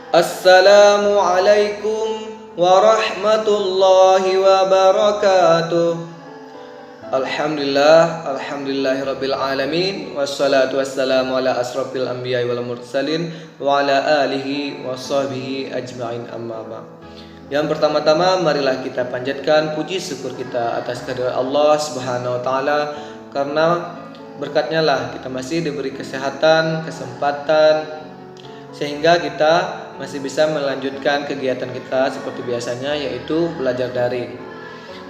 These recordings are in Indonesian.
Assalamualaikum warahmatullahi wabarakatuh. Alhamdulillahirabbil alamin, wassalatu wassalamu ala asrofil anbiya'i wal mursalin wa ala alihi washabbihi ajma'in, amma ba'd. Yang pertama-tama, marilah kita panjatkan puji syukur kita atas kehadirat Allah Subhanahu wa taala, karena berkatnya lah kita masih diberi kesehatan, kesempatan, sehingga kita masih bisa melanjutkan kegiatan kita seperti biasanya, yaitu belajar daring.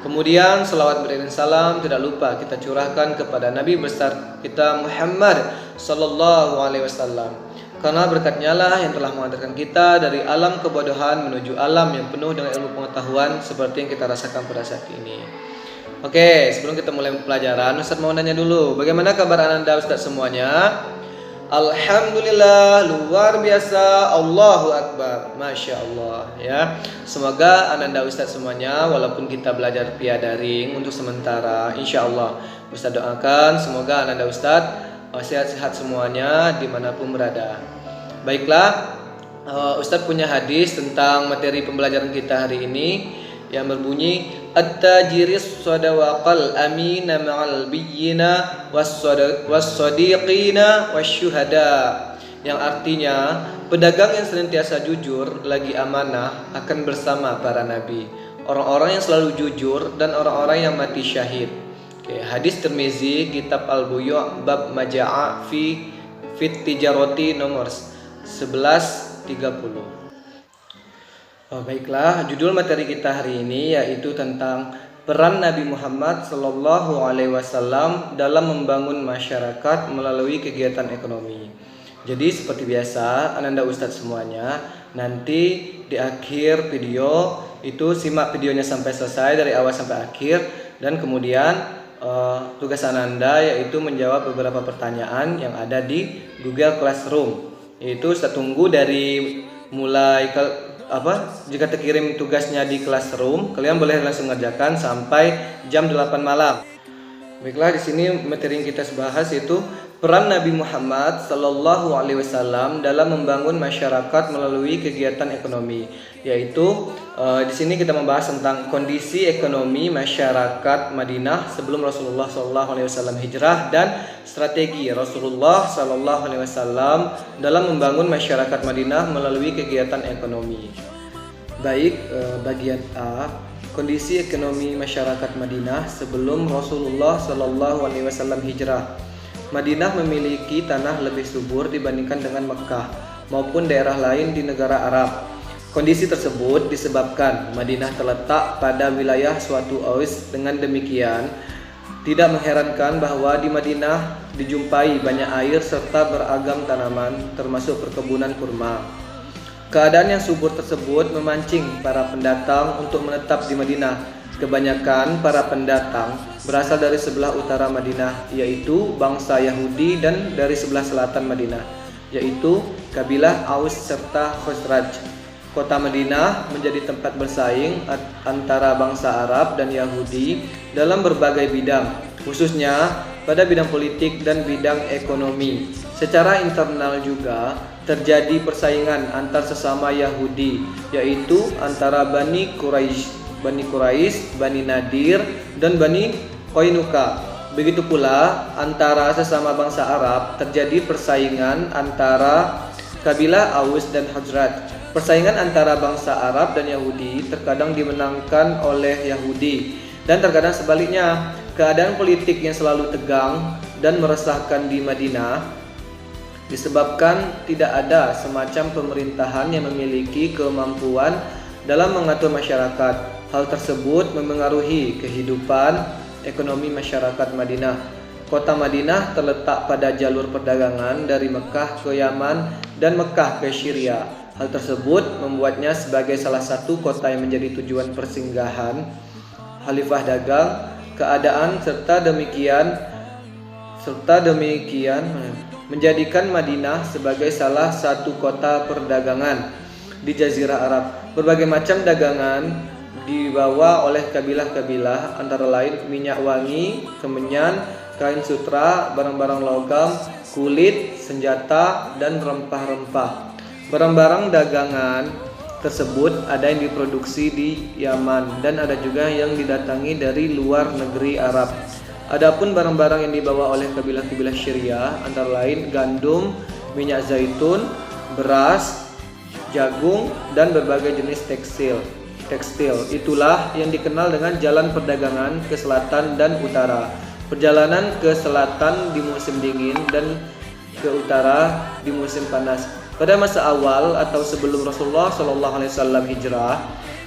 Kemudian selawat beriring salam tidak lupa kita curahkan kepada Nabi besar kita Muhammad sallallahu alaihi wasallam, karena berkatnya lah yang telah mengantarkan kita dari alam kebodohan menuju alam yang penuh dengan ilmu pengetahuan seperti yang kita rasakan pada saat ini. Oke, sebelum kita mulai pelajaran, Ustaz mau nanya dulu, bagaimana kabar Anda Ustaz semuanya? Alhamdulillah, luar biasa, Allahu Akbar, Masya Allah ya. Semoga Ananda Ustadz semuanya, walaupun kita belajar via daring untuk sementara, insya Allah Ustadz doakan semoga Ananda Ustadz sehat-sehat semuanya dimanapun berada. Baiklah, Ustadz punya hadis tentang materi pembelajaran kita hari ini yang berbunyi at-tajiris sadawaqal amina ma'al biyyina was-sadiqina wasyuhada, yang artinya pedagang yang senantiasa jujur lagi amanah akan bersama para nabi, orang-orang yang selalu jujur dan orang-orang yang mati syahid. Oke, hadis Tirmizi, kitab Al-Buyu' bab maja'a fi fit tijarati nomor 1130. Baiklah, judul materi kita hari ini yaitu tentang peran Nabi Muhammad Sallallahu Alaihi Wasallam dalam membangun masyarakat melalui kegiatan ekonomi. Jadi seperti biasa, Ananda Ustadz semuanya, nanti di akhir video itu simak videonya sampai selesai dari awal sampai akhir, dan kemudian tugas Ananda yaitu menjawab beberapa pertanyaan yang ada di Google Classroom. Itu Ustadz tunggu dari mulai jika terkirim tugasnya di Classroom, kalian boleh langsung ngerjakan sampai jam 8 malam. Baiklah, di sini materi yang kita bahas itu peran Nabi Muhammad Sallallahu Alaihi Wasallam dalam membangun masyarakat melalui kegiatan ekonomi, yaitu di sini kita membahas tentang kondisi ekonomi masyarakat Madinah sebelum Rasulullah Sallallahu Alaihi Wasallam hijrah dan strategi Rasulullah Sallallahu Alaihi Wasallam dalam membangun masyarakat Madinah melalui kegiatan ekonomi. Baik, bagian A, kondisi ekonomi masyarakat Madinah sebelum Rasulullah Sallallahu Alaihi Wasallam hijrah. Madinah memiliki tanah lebih subur dibandingkan dengan Mekah maupun daerah lain di negara Arab. Kondisi tersebut disebabkan Madinah terletak pada wilayah suatu Aus. Dengan demikian, tidak mengherankan bahwa di Madinah dijumpai banyak air serta beragam tanaman termasuk perkebunan kurma. Keadaan yang subur tersebut memancing para pendatang untuk menetap di Madinah. Kebanyakan para pendatang berasal dari sebelah utara Madinah, yaitu bangsa Yahudi, dan dari sebelah selatan Madinah, yaitu kabilah Aus serta Khazraj. Kota Madinah menjadi tempat bersaing antara bangsa Arab dan Yahudi dalam berbagai bidang, khususnya pada bidang politik dan bidang ekonomi. Secara internal juga terjadi persaingan antar sesama Yahudi, yaitu antara Bani Quraisy, Bani Nadir, dan Bani Qainuqa. Begitu pula antara sesama bangsa Arab terjadi persaingan antara kabilah Aus dan Khazraj. Persaingan antara bangsa Arab dan Yahudi terkadang dimenangkan oleh Yahudi, dan terkadang sebaliknya. Keadaan politik yang selalu tegang dan meresahkan di Madinah disebabkan tidak ada semacam pemerintahan yang memiliki kemampuan dalam mengatur masyarakat. Hal tersebut memengaruhi kehidupan ekonomi masyarakat Madinah. Kota Madinah terletak pada jalur perdagangan dari Mekah ke Yaman dan Mekah ke Syria. Hal tersebut membuatnya sebagai salah satu kota yang menjadi tujuan persinggahan khalifah dagang. Keadaan serta demikian menjadikan Madinah sebagai salah satu kota perdagangan di Jazirah Arab. Berbagai macam dagangan dibawa oleh kabilah-kabilah, antara lain minyak wangi, kemenyan, kain sutra, barang-barang logam, kulit, senjata, dan rempah-rempah. Barang-barang dagangan tersebut ada yang diproduksi di Yaman dan ada juga yang didatangi dari luar negeri Arab. Adapun barang-barang yang dibawa oleh kabilah-kabilah Syriah antara lain gandum, minyak zaitun, beras, jagung, dan berbagai jenis tekstil. Itulah yang dikenal dengan jalan perdagangan ke selatan dan utara. Perjalanan ke selatan di musim dingin dan ke utara di musim panas. Pada masa awal atau sebelum Rasulullah SAW hijrah,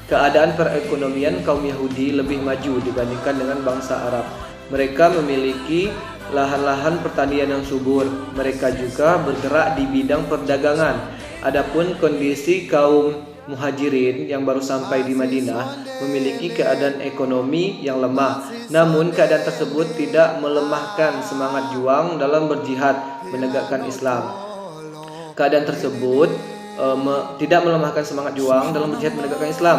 keadaan perekonomian kaum Yahudi lebih maju dibandingkan dengan bangsa Arab. Mereka memiliki lahan-lahan pertanian yang subur. Mereka juga bergerak di bidang perdagangan. Adapun kondisi kaum Muhajirin yang baru sampai di Madinah memiliki keadaan ekonomi yang lemah. Namun keadaan tersebut tidak melemahkan semangat juang dalam berjihad menegakkan Islam. Keadaan tersebut tidak melemahkan semangat juang dalam berjihad menegakkan Islam.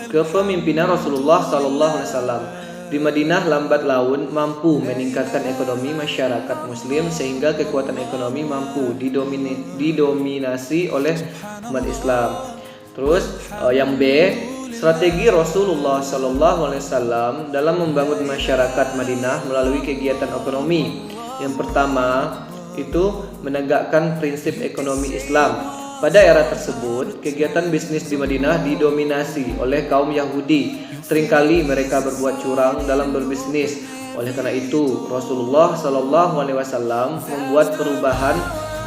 Kepemimpinan Rasulullah SAW di Madinah lambat laun mampu meningkatkan ekonomi masyarakat Muslim sehingga kekuatan ekonomi mampu didominasi oleh umat Islam. Terus yang B, strategi Rasulullah SAW dalam membangun masyarakat Madinah melalui kegiatan ekonomi. Yang pertama itu menegakkan prinsip ekonomi Islam. Pada era tersebut, kegiatan bisnis di Madinah didominasi oleh kaum Yahudi. Seringkali mereka berbuat curang dalam berbisnis. Oleh karena itu, Rasulullah SAW membuat perubahan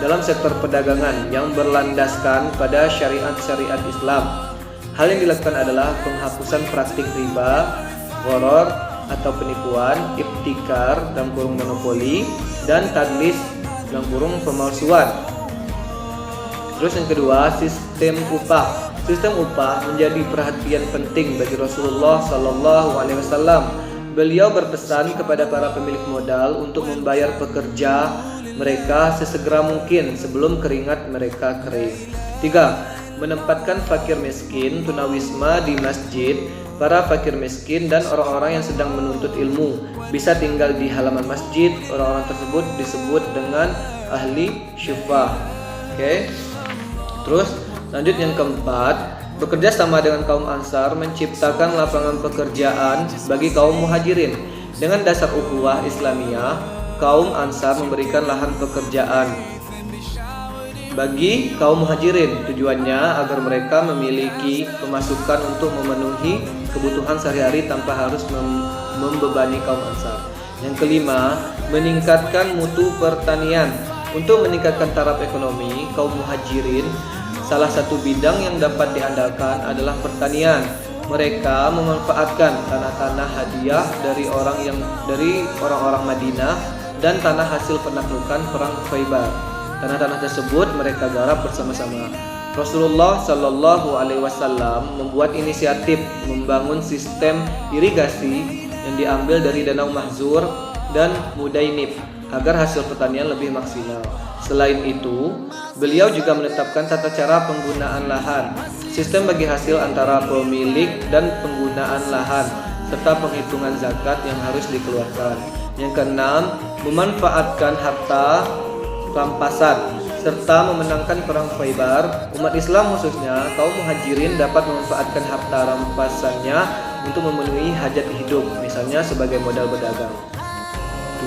dalam sektor perdagangan yang berlandaskan pada syariat-syariat Islam. Hal yang dilakukan adalah penghapusan praktik riba, gharar atau penipuan, ibtikar dalam kurung monopoli, dan tadlis dalam kurung pemalsuan. Terus yang kedua, sistem upah. Sistem upah menjadi perhatian penting bagi Rasulullah SAW. Beliau berpesan kepada para pemilik modal untuk membayar pekerja mereka sesegera mungkin sebelum keringat mereka kering. 3. Menempatkan fakir miskin tunawisma di masjid. Para fakir miskin dan orang-orang yang sedang menuntut ilmu bisa tinggal di halaman masjid. Orang-orang tersebut disebut dengan ahli syufah. Oke. Terus lanjut yang keempat, bekerja sama dengan kaum Ansar menciptakan lapangan pekerjaan bagi kaum Muhajirin. Dengan dasar ukhuwah Islamiyah, kaum Ansar memberikan lahan pekerjaan bagi kaum Muhajirin. Tujuannya agar mereka memiliki pemasukan untuk memenuhi kebutuhan sehari-hari tanpa harus membebani kaum Ansar. Yang kelima, meningkatkan mutu pertanian. Untuk meningkatkan taraf ekonomi kaum Muhajirin, salah satu bidang yang dapat diandalkan adalah pertanian. Mereka memanfaatkan tanah-tanah hadiah dari orang-orang Madinah dan tanah hasil penaklukan perang Khaybar. Tanah-tanah tersebut mereka garap bersama-sama. Rasulullah SAW membuat inisiatif membangun sistem irigasi yang diambil dari Danau Mahzur dan Mudainib agar hasil pertanian lebih maksimal. Selain itu, beliau juga menetapkan tata cara penggunaan lahan, sistem bagi hasil antara pemilik dan penggunaan lahan, serta penghitungan zakat yang harus dikeluarkan. Yang keenam, memanfaatkan harta rampasan serta memenangkan perang Khaybar. Umat Islam khususnya kaum Muhajirin dapat memanfaatkan harta rampasannya untuk memenuhi hajat hidup, misalnya sebagai modal berdagang.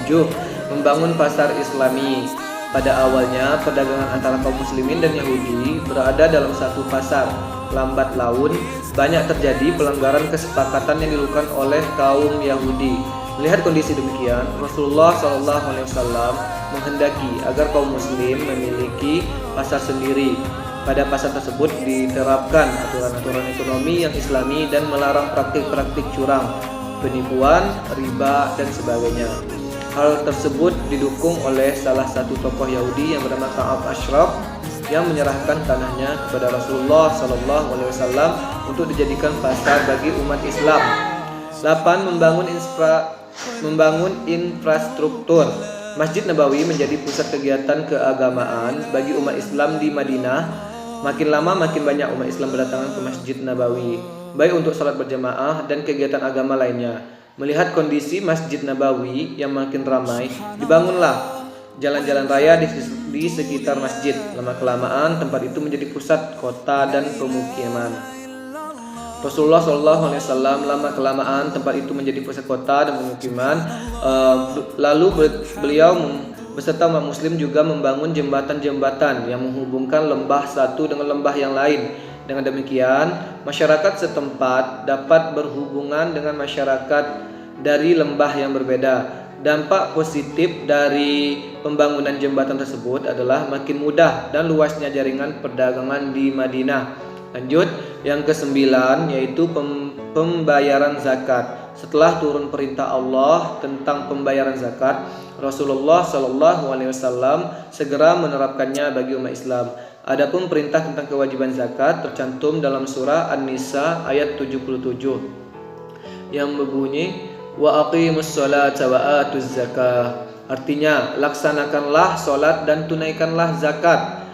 7. Membangun pasar Islami. Pada awalnya, perdagangan antara kaum muslimin dan Yahudi berada dalam satu pasar. Lambat laun, banyak terjadi pelanggaran kesepakatan yang dilakukan oleh kaum Yahudi. Melihat kondisi demikian, Rasulullah SAW menghendaki agar kaum muslim memiliki pasar sendiri. Pada pasar tersebut diterapkan aturan-aturan ekonomi yang islami dan melarang praktik-praktik curang, penipuan, riba, dan sebagainya. Hal tersebut didukung oleh salah satu tokoh Yahudi yang bernama Ka'ab Ashraf yang menyerahkan tanahnya kepada Rasulullah SAW untuk dijadikan pasar bagi umat Islam. 8. Membangun infrastruktur. Masjid Nabawi menjadi pusat kegiatan keagamaan bagi umat Islam di Madinah. Makin lama makin banyak umat Islam berdatangan ke Masjid Nabawi, baik untuk salat berjamaah dan kegiatan agama lainnya. Melihat kondisi Masjid Nabawi yang makin ramai, dibangunlah jalan-jalan raya di sekitar masjid. Lama-kelamaan tempat itu menjadi pusat kota dan pemukiman. Rasulullah SAW lama-kelamaan tempat itu menjadi pusat kota dan pemukiman. Lalu beliau beserta umat muslim juga membangun jembatan-jembatan yang menghubungkan lembah satu dengan lembah yang lain. Dengan demikian, masyarakat setempat dapat berhubungan dengan masyarakat dari lembah yang berbeda. Dampak positif dari pembangunan jembatan tersebut adalah makin mudah dan luasnya jaringan perdagangan di Madinah. Lanjut, yang ke-9 yaitu pembayaran zakat. Setelah turun perintah Allah tentang pembayaran zakat, Rasulullah SAW segera menerapkannya bagi umat Islam. Adapun perintah tentang kewajiban zakat tercantum dalam surah An-Nisa ayat 77 yang berbunyi wa aqimus sholata wa atuz zakah. Artinya, laksanakanlah sholat dan tunaikanlah zakat.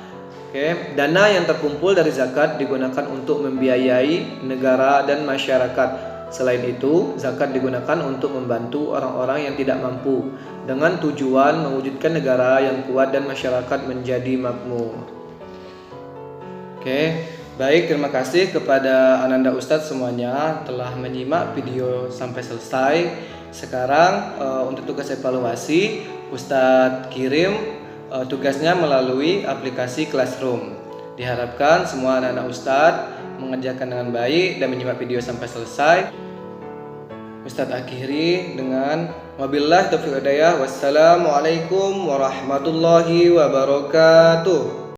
Dana yang terkumpul dari zakat digunakan untuk membiayai negara dan masyarakat. Selain itu, zakat digunakan untuk membantu orang-orang yang tidak mampu dengan tujuan mewujudkan negara yang kuat dan masyarakat menjadi makmur. Baik, terima kasih kepada Ananda Ustadz semuanya telah menyimak video sampai selesai. Sekarang untuk tugas evaluasi, Ustadz kirim tugasnya melalui aplikasi Classroom. Diharapkan semua anak-anak Ustadz mengerjakan dengan baik dan menyimak video sampai selesai. Ustadz akhiri dengan wabillahi taufiq hidayah. Wassalamualaikum warahmatullahi wabarakatuh.